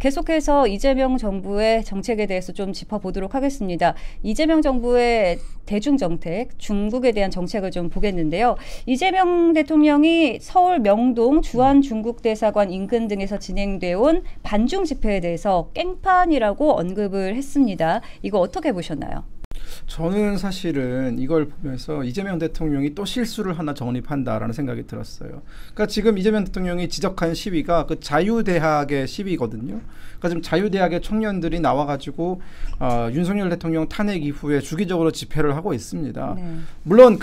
계속해서 이재명 정부의 정책에 대해서 좀 짚어보도록 하겠습니다. 이재명 정부의 대중정책, 중국에 대한 정책을 좀 보겠는데요. 이재명 대통령이 서울 명동 주한 중국대사관 인근 등에서 진행되어 온 반중 집회에 대해서 깽판이라고 언급을 했습니다. 이거 어떻게 보셨나요? 저는 사실은 이걸 보면서 이재명 대통령이 또 실수를 하나 정립한다라는 생각이 들었어요. 그러니까 지금 이재명 대통령이 지적한 시위가 그 자유대학의 시위거든요. 그러니까 지금 자유대학의 청년들이 나와가지고 윤석열 대통령 탄핵 이후에 주기적으로 집회를 하고 있습니다. 네. 물론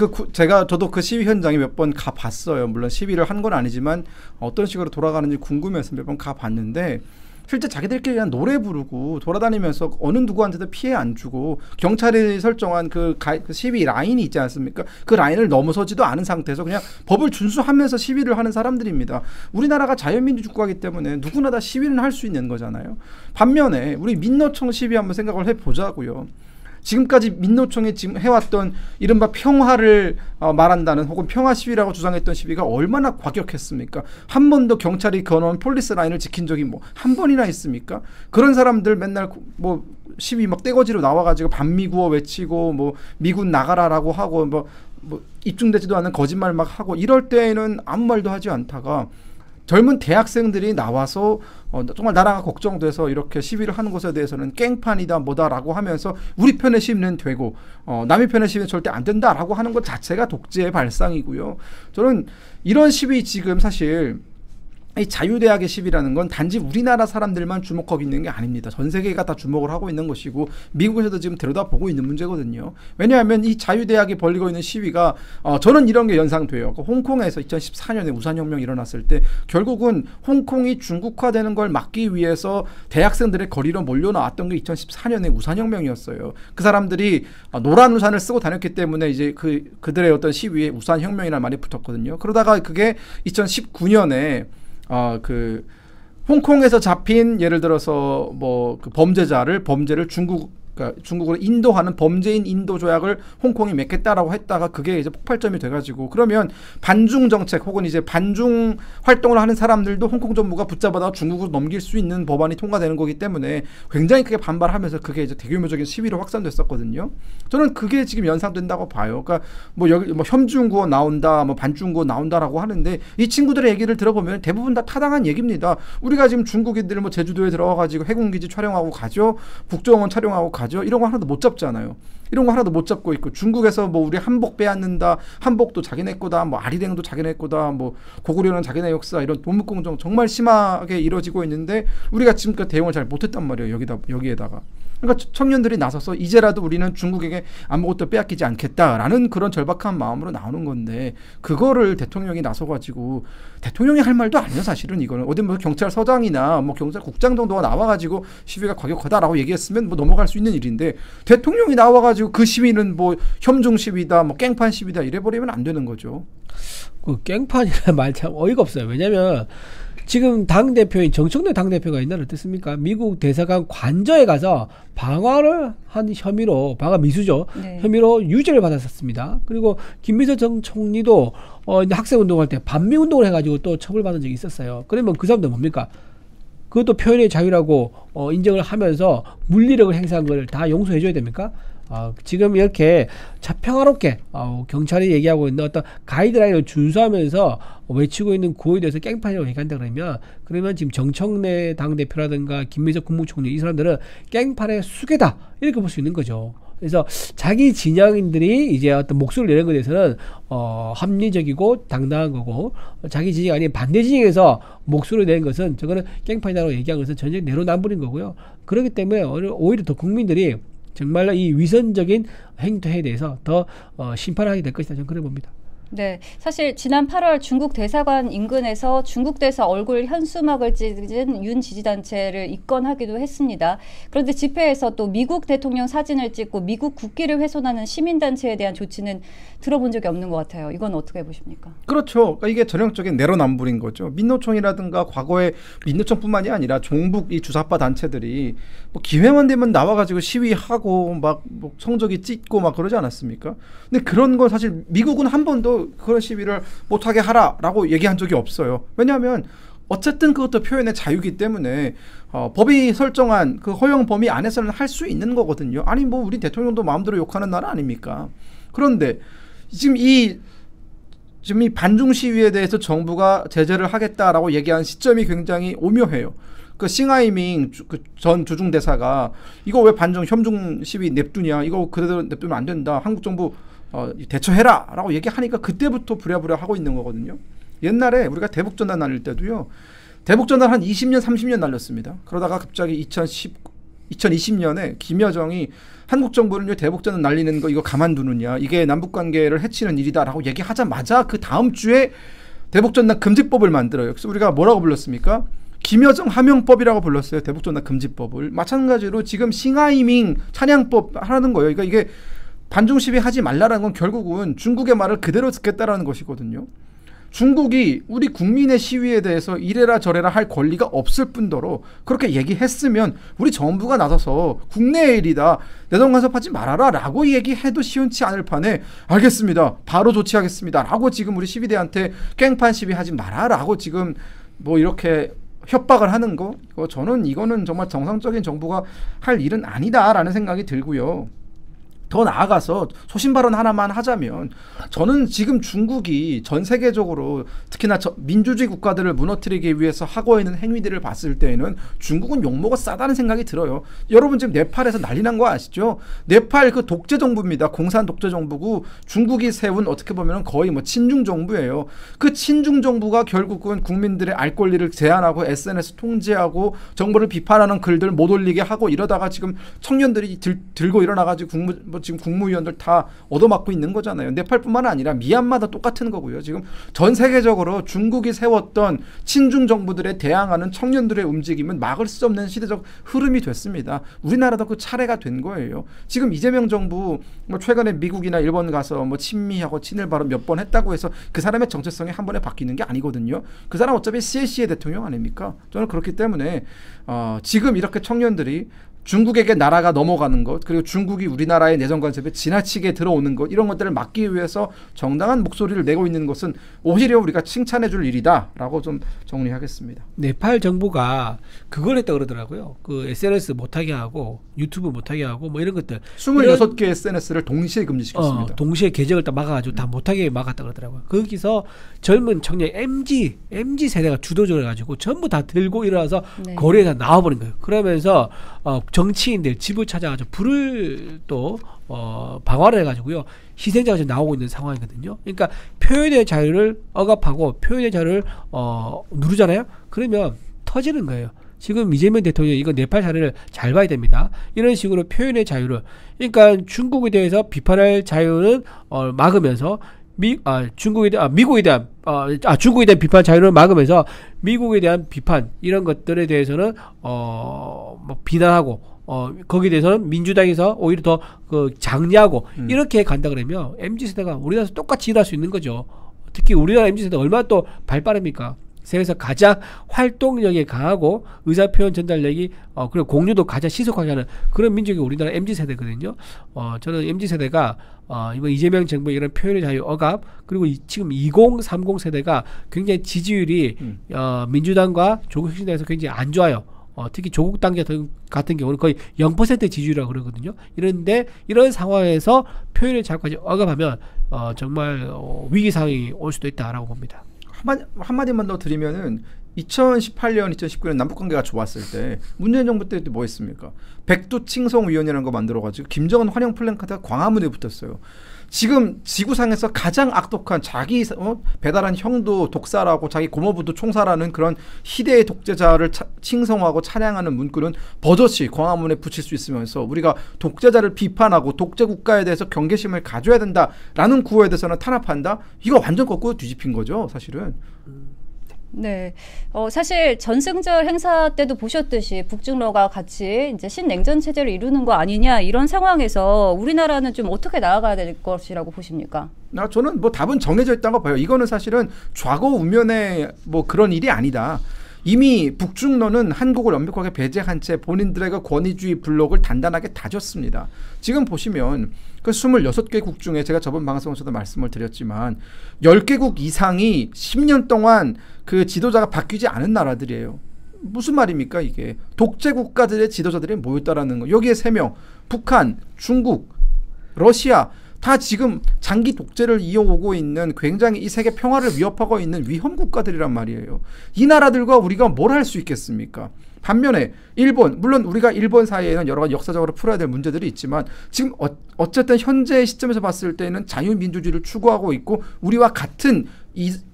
저도 그 시위 현장에 몇 번 가봤어요. 물론 시위를 한 건 아니지만 어떤 식으로 돌아가는지 궁금해서 몇 번 가봤는데. 실제 자기들끼리 그냥 노래 부르고 돌아다니면서 어느 누구한테도 피해 안 주고 경찰이 설정한 그 시위 라인이 있지 않습니까? 그 라인을 넘어서지도 않은 상태에서 그냥 법을 준수하면서 시위를 하는 사람들입니다. 우리나라가 자유민주국가이기 때문에 누구나 다 시위는 할 수 있는 거잖아요. 반면에 우리 민노총 시위 한번 생각을 해보자고요. 지금까지 민노총이 지금 해왔던 이른바 평화를 말한다는 혹은 평화 시위라고 주장했던 시위가 얼마나 과격했습니까? 한 번도 경찰이 거놓은 폴리스 라인을 지킨 적이 뭐 한 번이나 있습니까? 그런 사람들 맨날 뭐 시위 막 떼거지로 나와가지고 반미구어 외치고 뭐 미군 나가라라고 하고 뭐 입증되지도 않은 거짓말 막 하고 이럴 때에는 아무 말도 하지 않다가 젊은 대학생들이 나와서 정말 나라가 걱정돼서 이렇게 시위를 하는 것에 대해서는 깽판이다 뭐다라고 하면서 우리 편의 시위는 되고 남의 편의 시위는 절대 안 된다라고 하는 것 자체가 독재의 발상이고요. 저는 이런 시위 지금 사실 이 자유대학의 시위라는 건 단지 우리나라 사람들만 주목하고 있는 게 아닙니다. 전 세계가 다 주목을 하고 있는 것이고 미국에서도 지금 들여다보고 있는 문제거든요. 왜냐하면 이 자유대학이 벌이고 있는 시위가 저는 이런 게 연상돼요. 홍콩에서 2014년에 우산혁명이 일어났을 때 결국은 홍콩이 중국화되는 걸 막기 위해서 대학생들의 거리로 몰려 나왔던 게 2014년에 우산혁명이었어요. 그 사람들이 노란 우산을 쓰고 다녔기 때문에 이제 그들의 어떤 시위에 우산혁명이라는 말이 붙었거든요. 그러다가 그게 2019년에 홍콩에서 잡힌 예를 들어서 뭐 그 범죄를 중국으로 인도하는 범죄인 인도 조약을 홍콩이 맺겠다라고 했다가 그게 이제 폭발점이 돼가지고 그러면 반중 정책 혹은 이제 반중 활동을 하는 사람들도 홍콩 정부가 붙잡아다 중국으로 넘길 수 있는 법안이 통과되는 거기 때문에 굉장히 크게 반발하면서 그게 이제 대규모적인 시위로 확산됐었거든요. 저는 그게 지금 연상된다고 봐요. 그러니까 뭐 여기 뭐 혐중구어 나온다, 뭐 반중구어 나온다라고 하는데 이 친구들의 얘기를 들어보면 대부분 다 타당한 얘기입니다. 우리가 지금 중국인들 뭐 제주도에 들어가가지고 해군기지 촬영하고 가죠, 국정원 촬영하고 가죠. 이런 거 하나도 못 잡잖아요. 이런 거 하나도 못 잡고 있고 중국에서 뭐 우리 한복 빼앗는다, 한복도 자기네 거다, 뭐 아리랭도 자기네 거다, 뭐 고구려는 자기네 역사 이런 도묵공정 정말 심하게 이루어지고 있는데 우리가 지금까지 대응을 잘 못했단 말이에요. 여기에다가. 그러니까 청년들이 나서서 이제라도 우리는 중국에게 아무것도 빼앗기지 않겠다라는 그런 절박한 마음으로 나오는 건데 그거를 대통령이 나서가지고 대통령이 할 말도 아니에요. 사실은 이거는 어디 뭐 경찰서장이나 뭐 경찰국장 정도가 나와가지고 시위가 과격하다라고 얘기했으면 뭐 넘어갈 수 있는 일인데 대통령이 나와가지고 그 시위는 뭐 혐중 시위다, 뭐 깽판 시위다 이래버리면 안 되는 거죠. 그 깽판이라는 말 참 어이가 없어요. 왜냐하면 지금 당대표인 정청래 당대표가 옛날에 어땠습니까? 미국 대사관 관저에 가서 방화를 한 혐의로, 방화 미수죠. 네. 혐의로 유죄를 받았었습니다. 그리고 김미서 전 총리도 학생운동할 때 반미운동을 해가지고 또 처벌받은 적이 있었어요. 그러면 그 사람들 뭡니까? 그것도 표현의 자유라고 인정을 하면서 물리력을 행사한 걸 다 용서해줘야 됩니까? 지금 이렇게 평화롭게 경찰이 얘기하고 있는 어떤 가이드라인을 준수하면서 외치고 있는 구호에 대해서 깽판이라고 얘기한다 그러면 지금 정청래 당대표라든가 김민석 국무총리 이 사람들은 깽판의 수괴다 이렇게 볼 수 있는 거죠. 그래서 자기 진영인들이 이제 어떤 목소리를 내는 것에 대해서는 합리적이고 당당한 거고 자기 진영이 아닌 반대 진영에서 목소리를 내는 것은 저거는 깽판이라고 얘기한 것은 전혀 내로남불인 거고요. 그렇기 때문에 오히려 더 국민들이 정말로 이 위선적인 행태에 대해서 더 심판하게 될 것이다. 저는 그래 봅니다. 네, 사실 지난 8월 중국 대사관 인근에서 중국 대사 얼굴 현수막을 찍은 윤 지지단체를 입건하기도 했습니다. 그런데 집회에서 또 미국 대통령 사진을 찍고 미국 국기를 훼손하는 시민단체에 대한 조치는 들어본 적이 없는 것 같아요. 이건 어떻게 보십니까? 그렇죠. 그러니까 이게 전형적인 내로남불인 거죠. 민노총이라든가 과거에 민노총뿐만이 아니라 종북 이 주사파 단체들이 뭐 기회만 되면 나와가지고 시위하고 막 뭐 성적이 찢고 막 그러지 않았습니까? 근데 그런 건 사실 미국은 한 번도 그런 시위를 못하게 하라라고 얘기한 적이 없어요. 왜냐하면 어쨌든 그것도 표현의 자유이기 때문에 법이 설정한 그 허용 범위 안에서는 할 수 있는 거거든요. 아니 뭐 우리 대통령도 마음대로 욕하는 나라 아닙니까? 그런데 지금 이 반중 시위에 대해서 정부가 제재를 하겠다라고 얘기한 시점이 굉장히 오묘해요. 그 싱하이밍 전 주중 대사가 이거 왜 반중 협중 시위 냅두냐, 이거 그대로 냅두면 안 된다, 한국 정부 대처해라라고 얘기하니까 그때부터 부랴부랴 하고 있는 거거든요. 옛날에 우리가 대북전단 날릴 때도요, 대북전단 한 20년 30년 날렸습니다. 그러다가 갑자기 2020년에 김여정이 한국 정부는 대북전단 날리는 거 이거 가만두느냐, 이게 남북관계를 해치는 일이다라고 얘기하자마자 그 다음 주에 대북전단 금지법을 만들어요. 그래서 우리가 뭐라고 불렀습니까? 김여정 하명법이라고 불렀어요. 대북전단 금지법을. 마찬가지로 지금 싱하이밍 찬양법 하라는 거예요. 그러니까 이게 반중 시위 하지 말라는 건 결국은 중국의 말을 그대로 듣겠다라는 것이거든요. 중국이 우리 국민의 시위에 대해서 이래라 저래라 할 권리가 없을 뿐더러 그렇게 얘기했으면 우리 정부가 나서서 국내의 일이다, 내정 간섭하지 말아라 라고 얘기해도 시원치 않을 판에 알겠습니다, 바로 조치하겠습니다 라고 지금 우리 시위대한테 깽판 시위하지 마라 라고 지금 뭐 이렇게 협박을 하는 거, 저는 이거는 정말 정상적인 정부가 할 일은 아니다라는 생각이 들고요. 더 나아가서 소신 발언 하나만 하자면, 저는 지금 중국이 전 세계적으로 특히나 민주주의 국가들을 무너뜨리기 위해서 하고 있는 행위들을 봤을 때에는 중국은 욕먹어 싸다는 생각이 들어요. 여러분 지금 네팔에서 난리 난 거 아시죠? 네팔 그 독재 정부입니다. 공산 독재 정부고 중국이 세운 어떻게 보면 거의 뭐 친중 정부예요. 그 친중 정부가 결국은 국민들의 알 권리를 제한하고 SNS 통제하고 정부를 비판하는 글들 못 올리게 하고 이러다가 지금 청년들이 들고 일어나가지고 지금 국무위원들 다 얻어맞고 있는 거잖아요. 네팔뿐만 아니라 미얀마도 똑같은 거고요. 지금 전 세계적으로 중국이 세웠던 친중 정부들에 대항하는 청년들의 움직임은 막을 수 없는 시대적 흐름이 됐습니다. 우리나라도 그 차례가 된 거예요. 지금 이재명 정부 뭐 최근에 미국이나 일본 가서 뭐 친미하고 친일 발언 몇 번 했다고 해서 그 사람의 정체성이 한 번에 바뀌는 게 아니거든요. 그 사람 어차피 CLC의 대통령 아닙니까? 저는 그렇기 때문에 지금 이렇게 청년들이 중국에게 나라가 넘어가는 것, 그리고 중국이 우리나라의 내정 간섭에 지나치게 들어오는 것, 이런 것들을 막기 위해서 정당한 목소리를 내고 있는 것은 오히려 우리가 칭찬해 줄 일이다라고 좀 정리하겠습니다. 네팔 정부가 그걸 했다 그러더라고요. 그 SNS 못하게 하고 유튜브 못하게 하고 뭐 이런 것들 26개 SNS를 동시에 금지시켰습니다. 동시에 계정을 딱 막아가지고 다 못하게 막았다 그러더라고요. 거기서 젊은 청년 MZ 세대가 주도적으로 해가지고 전부 다 들고 일어나서 네. 거리에 다 나와버린 거예요. 그러면서 정치인들 집을 찾아가지고 불을 또 방화를 해가지고요, 희생자가 지금 나오고 있는 상황이거든요. 그러니까 표현의 자유를 억압하고 표현의 자유를 누르잖아요. 그러면 터지는 거예요. 지금 이재명 대통령이 이거 네팔 사례를 잘 봐야 됩니다. 이런 식으로 표현의 자유를, 그러니까 중국에 대해서 비판할 자유는 막으면서 중국에 대한 비판 자유를 막으면서 미국에 대한 비판 이런 것들에 대해서는 뭐 비난하고 거기에 대해서는 민주당에서 오히려 더 그 장려하고 이렇게 간다 그러면 MZ 세대가 우리나라에서 똑같이 일할 수 있는 거죠. 특히 우리나라 MZ 세대가 얼마나 또 발빠릅니까? 세계에서 가장 활동력이 강하고 의사표현 전달력이 그리고 공유도 가장 신속하게 하는 그런 민족이 우리나라 MZ 세대거든요. 저는 MZ 세대가 이번 이재명 정부의 이런 표현의 자유 억압, 그리고 지금 2030 세대가 굉장히 지지율이 민주당과 조국혁신당에서 굉장히 안 좋아요. 특히 조국 당 같은 경우는 거의 0% 지지율이라고 그러거든요. 이런데 이런 상황에서 표현의 자유까지 억압하면 정말 위기 상황이 올 수도 있다라고 봅니다. 한마디만 더 드리면은 2018년, 2019년 남북관계가 좋았을 때 문재인 정부 때 뭐 했습니까? 백두칭송위원회라는 거 만들어가지고 김정은 환영 플랜카드가 광화문에 붙었어요. 지금 지구상에서 가장 악독한 자기 배달한 형도 독사라고 자기 고모부도 총살하는 그런 희대의 독재자를 칭송하고 찬양하는 문구는 버젓이 광화문에 붙일 수 있으면서 우리가 독재자를 비판하고 독재국가에 대해서 경계심을 가져야 된다라는 구호에 대해서는 탄압한다? 이거 완전 거꾸로 뒤집힌 거죠, 사실은. 네, 사실 전승절 행사 때도 보셨듯이 북중러가 같이 이제 신냉전 체제를 이루는 거 아니냐, 이런 상황에서 우리나라는 좀 어떻게 나아가야 될 것이라고 보십니까? 저는 뭐 답은 정해져 있다고 봐요. 이거는 사실은 좌고 우면의 뭐 그런 일이 아니다. 이미 북중로는 한국을 완벽하게 배제한 채 본인들의 권위주의 블록을 단단하게 다졌습니다. 지금 보시면 그 26개국 중에 제가 저번 방송에서도 말씀을 드렸지만 10개국 이상이 10년 동안 그 지도자가 바뀌지 않은 나라들이에요. 무슨 말입니까 이게? 독재 국가들의 지도자들이 모였다라는 거. 여기에 3명, 북한, 중국, 러시아 다 지금 장기 독재를 이어오고 있는 굉장히 이 세계 평화를 위협하고 있는 위험 국가들이란 말이에요. 이 나라들과 우리가 뭘 할 수 있겠습니까? 반면에 일본, 물론 우리가 일본 사이에는 여러 가지 역사적으로 풀어야 될 문제들이 있지만 지금 어쨌든 현재 시점에서 봤을 때는 자유민주주의를 추구하고 있고 우리와 같은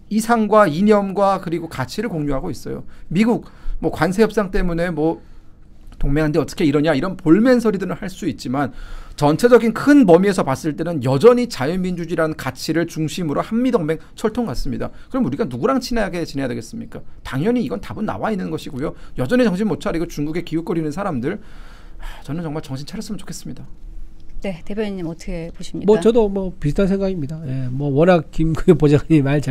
이상과 이념과 그리고 가치를 공유하고 있어요. 미국 뭐 관세 협상 때문에 뭐 동맹한데 어떻게 이러냐 이런 볼멘 소리들은 할 수 있지만 전체적인 큰 범위에서 봤을 때는 여전히 자유민주주의라는 가치를 중심으로 한미동맹 철통 같습니다. 그럼 우리가 누구랑 친하게 지내야 되겠습니까? 당연히 이건 답은 나와 있는 것이고요. 여전히 정신 못 차리고 중국에 기웃거리는 사람들 저는 정말 정신 차렸으면 좋겠습니다. 네, 대변인님 어떻게 보십니까? 뭐 저도 뭐 비슷한 생각입니다. 예, 뭐 워낙 김구현 보좌관이 말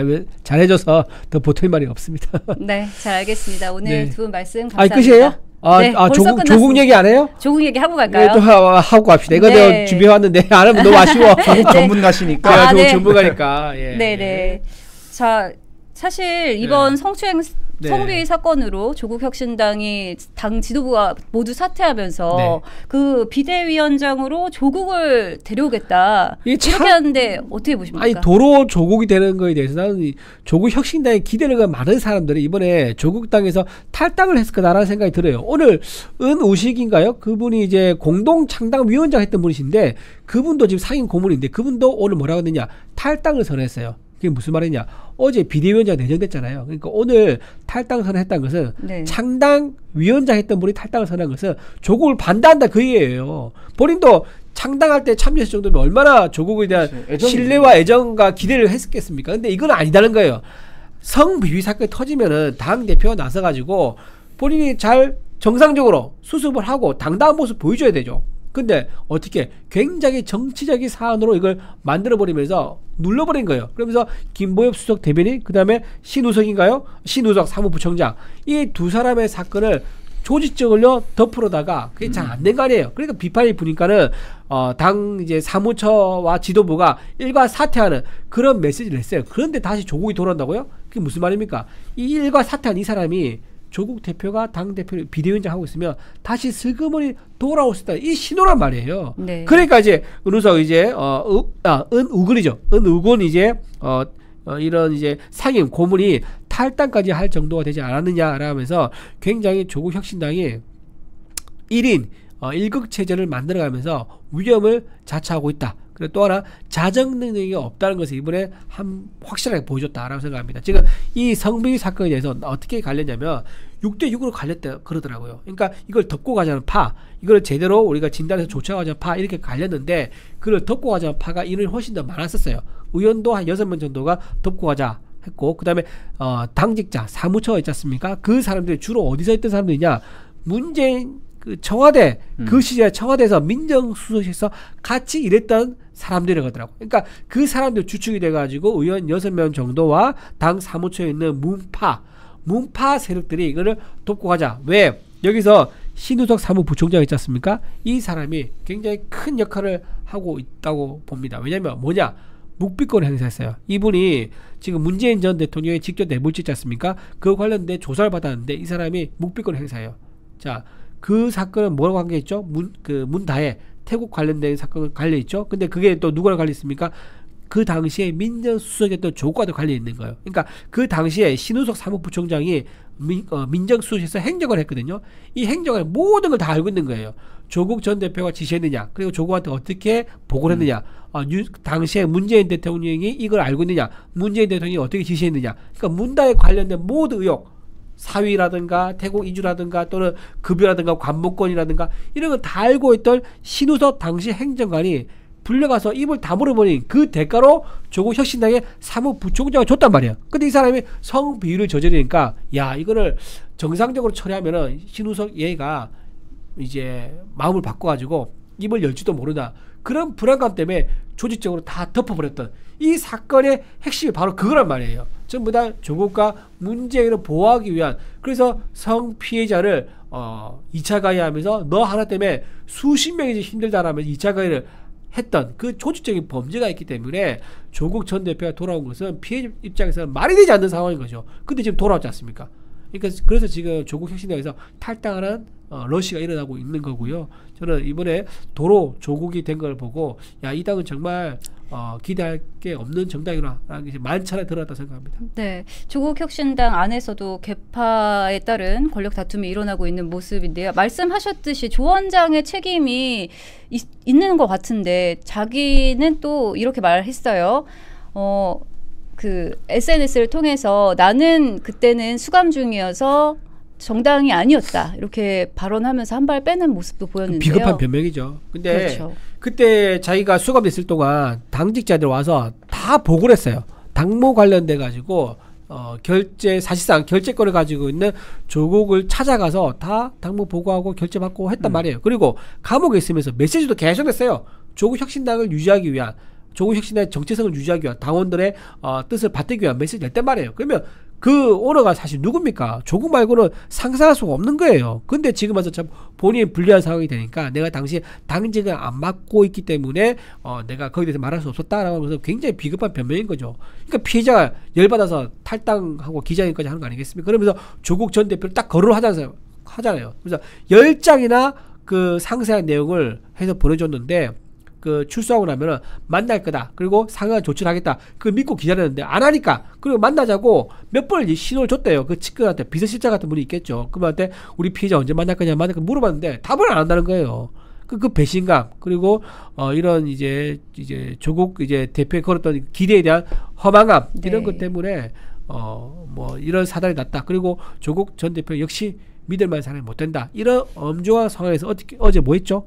잘해줘서 더 보탤 말이 없습니다. 네, 잘 알겠습니다. 오늘 네. 두 분 말씀 감사합니다. 끝이에요? 네, 벌써 조국 얘기 안 해요? 조국 얘기 하고 갈까요? 네, 또 하고 갑시다. 이거 네. 내가 준비해왔는데 안 하면 너무 아쉬워. 조국 전문가시니까. 조국 네. 전문가니까. 예. 네네. 자, 사실 이번 성추행 네. 성비위 사건으로 조국 혁신당이 당 지도부가 모두 사퇴하면서 네. 그 비대위원장으로 조국을 데려오겠다 이게 참- 이렇게 하는데 어떻게 보십니까? 아니 도로 조국이 되는 거에 대해서 나는 이 조국 혁신당에 기대를 건 많은 사람들이 이번에 조국당에서 탈당을 했을 거다라는 생각이 들어요. 오늘 은우식인가요? 그분이 이제 공동 창당 위원장 했던 분이신데 그분도 지금 상임 고문인데 그분도 오늘 뭐라고 했느냐 탈당을 선언했어요. 그게 무슨 말이냐? 어제 비대위원장 내정됐잖아요. 그러니까 오늘 탈당 선언했다는 것은 네. 창당 위원장 했던 분이 탈당을 선언한 것은 조국을 반대한다 그 얘기예요. 본인도 창당할 때 참여했을 정도면 얼마나 조국에 대한 애정이죠. 신뢰와 애정과 기대를 했겠습니까? 근데 이건 아니다는 거예요. 성비위 사건이 터지면은 당 대표가 나서가지고 본인이 잘 정상적으로 수습을 하고 당당한 모습 보여줘야 되죠. 근데 어떻게 굉장히 정치적인 사안으로 이걸 만들어버리면서 눌러버린 거예요. 그러면서 김보엽 수석 대변인 그다음에 신우석인가요? 신우석 사무부총장 이 두 사람의 사건을 조직적으로 덮으려다가 그게 잘 안 된 거 아니에요. 그러니까 비판이 부니까는 당 이제 사무처와 지도부가 일괄 사퇴하는 그런 메시지를 했어요. 그런데 다시 조국이 돌아온다고요? 그게 무슨 말입니까? 이 일괄 사퇴한 이 사람이 조국 대표가 당 대표 비대위원장 하고 있으면 다시 슬그머니 돌아올 수 있다. 이 신호란 말이에요. 네. 그러니까 이제 은우석 이제 은우근이죠. 은우근 이제 이런 이제 상임 고문이 탈당까지 할 정도가 되지 않았느냐라면서 굉장히 조국 혁신당이 1인 1극 체제를 만들어가면서 위험을 자처하고 있다. 그리고 또 하나 자정 능력이 없다는 것을 이번에 확실하게 보여줬다라고 생각합니다. 지금 이 성비위 사건에 대해서 어떻게 갈렸냐면 6대6으로 갈렸다 그러더라고요. 그러니까 이걸 덮고 가자는 파, 이걸 제대로 우리가 진단해서 조처하자는 파 이렇게 갈렸는데 그걸 덮고 가자는 파가 인원이 훨씬 더 많았었어요. 의원도 한 6명 정도가 덮고 가자 했고 그다음에 당직자 사무처가 있지 않습니까? 그 사람들이 주로 어디서 있던 사람들이냐? 문재인 그 청와대 그 시절에 청와대에서 민정수석실에서 같이 일했던 사람들이거든요. 그러니까 그 사람들 주축이 돼가지고 의원 6명 정도와 당 사무처에 있는 문파 세력들이 이거를 돕고 가자. 왜? 여기서 신우석 사무부총장 있지 않습니까? 이 사람이 굉장히 큰 역할을 하고 있다고 봅니다. 왜냐면 뭐냐? 묵비권을 행사했어요. 이분이 지금 문재인 전 대통령이 직접 내몰지 있지 않습니까? 그 관련된 조사를 받았는데 이 사람이 묵비권을 행사해요. 자, 그 사건은 뭐라고 관계있죠? 문다혜 태국 관련된 사건과 관련있죠? 근데 그게 또 누구랑 관련있습니까? 그 당시에 민정수석이었던 조과도 관련있는 거예요. 그러니까 그 당시에 신우석 사무부총장이 민정수석에서 행정을 했거든요. 이 행정을 모든 걸 다 알고 있는 거예요. 조국 전 대표가 지시했느냐, 그리고 조국한테 어떻게 보고를 했느냐, 당시에 문재인 대통령이 이걸 알고 있느냐, 문재인 대통령이 어떻게 지시했느냐. 그러니까 문다에 관련된 모든 의혹, 사위라든가 태국 이주라든가 또는 급여라든가 관목권이라든가 이런 거 다 알고 있던 신우석 당시 행정관이 불려가서 입을 다물어버린 그 대가로 조국 혁신당의 사무부총장을 줬단 말이에요. 근데 이 사람이 성비위를 저지르니까 야 이거를 정상적으로 처리하면은 신우석 얘가 이제 마음을 바꿔가지고 입을 열지도 모르나 그런 불안감 때문에 조직적으로 다 덮어버렸던 이 사건의 핵심이 바로 그거란 말이에요. 전부 다 조국과 문재인을 보호하기 위한, 그래서 성 피해자를 2차 가해하면서 너 하나 때문에 수십 명이 힘들다라면서 2차 가해를 했던 그 조직적인 범죄가 있기 때문에 조국 전 대표가 돌아온 것은 피해 입장에서는 말이 되지 않는 상황인 거죠. 근데 지금 돌아왔지 않습니까? 그러니까 그래서 지금 조국 혁신당에서 탈당하는 러시가 일어나고 있는 거고요. 저는 이번에 도로 조국이 된 걸 보고 야, 이 당은 정말 기대할 게 없는 정당이구나라는 게 만찬에 들어왔다 생각합니다. 네, 조국 혁신당 안에서도 개파에 따른 권력 다툼이 일어나고 있는 모습인데요. 말씀하셨듯이 조 원장의 책임이 있는 것 같은데 자기는 또 이렇게 말했어요. 그 SNS를 통해서 나는 그때는 수감 중이어서 정당이 아니었다 이렇게 발언하면서 한 발 빼는 모습도 보였는데요. 비겁한 변명이죠. 근데 그렇죠. 그때 자기가 수감됐을 동안 당직자들 와서 다 보고를 했어요. 당무 관련돼 가지고 사실상 결재권을 가지고 있는 조국을 찾아가서 다 당무 보고하고 결재받고 했단 말이에요. 그리고 감옥에 있으면서 메시지도 계속 냈어요. 조국 혁신당을 유지하기 위한, 조국 혁신당의 정체성을 유지하기 위한, 당원들의 뜻을 받들기 위한 메시지 냈단 말이에요. 그러면 그 오너가 사실 누굽니까? 조국 말고는 상상할 수가 없는 거예요. 근데 지금 와서 참 본인이 불리한 상황이 되니까 내가 당시 당직을 안 맡고 있기 때문에 내가 거기에 대해서 말할 수 없었다라고 하면서 굉장히 비겁한 변명인 거죠. 그러니까 피해자가 열받아서 탈당하고 기자회견까지 하는 거 아니겠습니까? 그러면서 조국 전 대표를 딱 거론을 하잖아요. 그래서 10장이나 그 상세한 내용을 해서 보내줬는데 그 출소하고 나면은 만날 거다. 그리고 상응한 조치를 하겠다. 그걸 믿고 기다렸는데 안 하니까, 그리고 만나자고 몇 번을 신호를 줬대요. 그 측근한테, 비서실장 같은 분이 있겠죠. 그분한테 우리 피해자 언제 만날 거냐 물어봤는데 답을 안 한다는 거예요. 그 배신감, 그리고 이런 이제 조국 대표에 걸었던 기대에 대한 허망함, 이런 것 때문에 뭐 이런 사달이 났다. 그리고 조국 전 대표 역시 믿을 만한 사람이 못 된다. 이런 엄중한 상황에서 어제 뭐 했죠?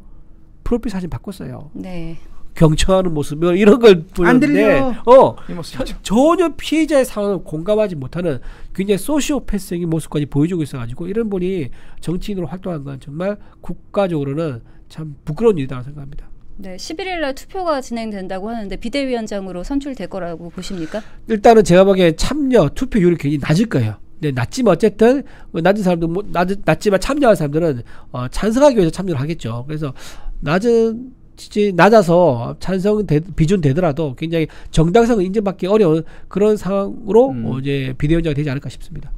프로필 사진 바꿨어요. 네. 경청하는 모습 이런 걸 안 보였는데 들려. 이 모습이죠. 전혀 피해자의 상황을 공감하지 못하는 굉장히 소시오패스적인 모습까지 보여주고 있어가지고 이런 분이 정치인으로 활동한 건 정말 국가적으로는 참 부끄러운 일이라고 생각합니다. 네, 11일 날 투표가 진행된다고 하는데 비대위원장으로 선출될 거라고 보십니까? 일단은 제가 보기엔 참여 투표율이 굉장히 낮을 거예요. 네, 낮지만 어쨌든 낮은 사람들 낮지만 참여한 사람들은 찬성하기 위해서 참여를 하겠죠. 그래서 낮아서 찬성 비준 되더라도 굉장히 정당성을 인정받기 어려운 그런 상황으로 이제 비대위원장이 되지 않을까 싶습니다.